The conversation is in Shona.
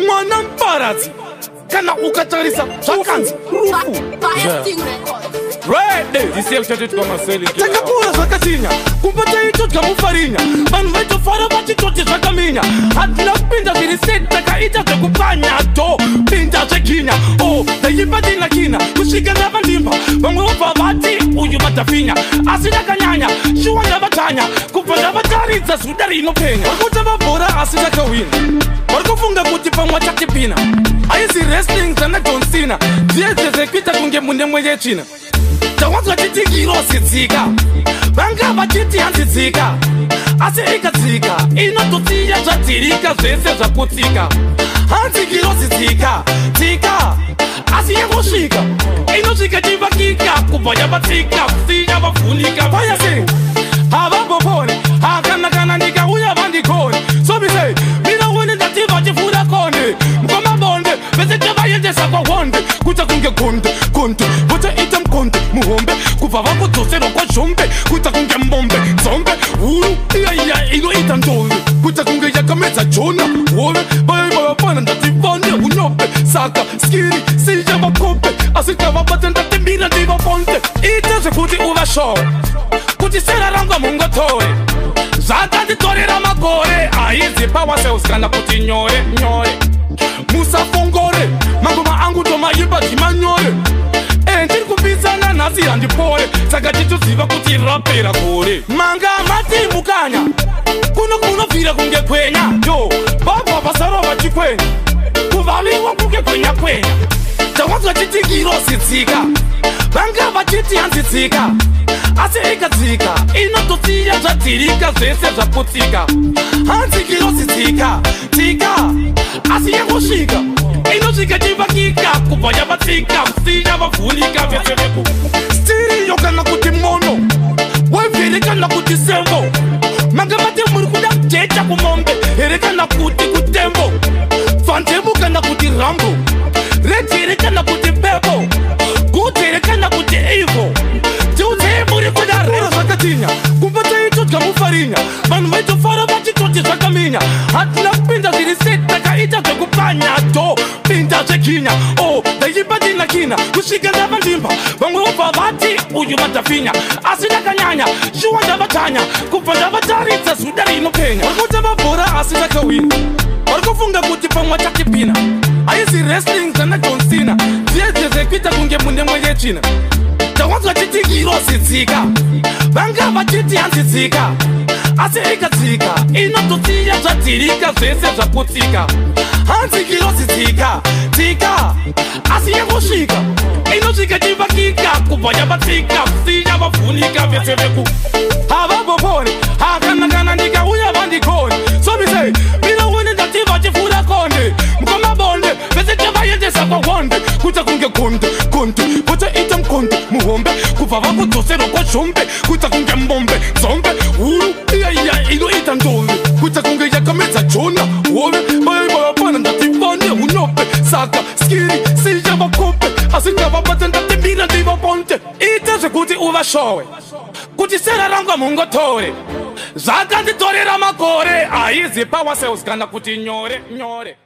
mwana mparadzi kana ukatarisa zvakanzi rufu takakura zvakatinya kumba taitodya mufarinya vanhu vaitofara vachitoti zvakaminya hatina kupinda zviri seti takaita zvekupanya do pinda zveginya ndaipa tinakina kusvika ndava ndimba vamwe vobva vati uyu matafinya asi ndakanyanya shuwa ndavatanya kubva ndavataridza zuda rinopenya vakutamba bhora asi takawina vari kufunga kuti pamwe tatipina haisi wrestling dzana John Cena dziedze zvekuita kunge mundemwe yechina tawanzwa titi irosidzika vanga vachiti hanzidzika asi ikadzika inototsiya zvadzirika zvese zvakutsika hanzi irosidzika tsika asi yangosvika inosvika chivakika kubva yavatsika kusiya vavhunika vayase havambopone hakanakana ndikauya vandikone sobise minawene ndati vachifura konde mukwamabonde vese tavaendesa kwahonde kuta kunge konde votaita mkonde muhombe kubva vakudzosera kwazvombe kuta kunge mbombe nzombe huru iyaiya inoita ndombe kuta kunge yakamedza jona hove vaivavapana ndati vande unyope saka skiri siya vakope asi tavabata ndati mbira ndivabonde ita zvekuti uvashowe kuti sera rangwa mungotore zvatanditorera makore haizi powercells kana kuti nyore musafongore mangoma angu tomaimba dzimanyore ndiri kupitsana nhasi handipore saka titoziva kuti rapera gore manga mati mukanya kunobvira kunge kwenya yo vabva vasarova chikwenya kuvaviwa kunge kwenya tawanzwa titi irosidzika vanga vachiti hanzidzika asi ikadzika inototsiya zvadzirika zvese zvaputsika hanzi irosidzika tsika asi yangosvika inosvika chivakika kubva yavatsika kusiya vavhunika vese veku stiriyo kana kuti mono wevhiri kana kuti sembo manga mati muri kuda kujecha kumombe here kana kuti kutembo fandemu kana kuti rambo rejiri kana kuti pepo gudhere kana kuti ivo tiudzemuri kuda rero zvakatinya kumba taitodya mufarinya vanhu vaitofara vachitoti zvakaminya hatina kupinda zviri seti takaita zvekupanya do pinda zveginya ndaipa tinakina kusvika ndava ndimba vamwe vobva vati uyu matafinya asi ndakanyanya shuwa ndavatanya kubva ndavataridza zuda rinopenya vari kutamba bhora asi takawina vari kufunga kuti pamwe tatipina haisi wrestling dzana John Cena dziedze zvekuita kunge mundemwe yechina tawanzwa titi irosidzika vanga vachiti hanzidzika asi ikadzika inototsiya zvadzirika zvese zvaputsika hanzi irosidzika tsika asi yangosvika inosvika chivakika kubva yavatsika kusiya vavhunika vese veku havambopone hakanakana ndikauya vandikone sobise minawene ndati vachifura konde mukwamabonde vese tavaendesa kwahonde kuta kunge konde votaita mkonde muhombe kubva vakudzosera kwazvombe kuta kunge mbombe nzombe huru iyaiya inoita ndombe kuta kunge yakamedza jona hove vaivavapana ndati vande unyope saka skiri siya vakope asi ndavabata ndati mbira ndivabonde ita zvekuti uvashowe kuti sera rangwa mungotore zvatanditorera makore haizi powercells kana kuti nyore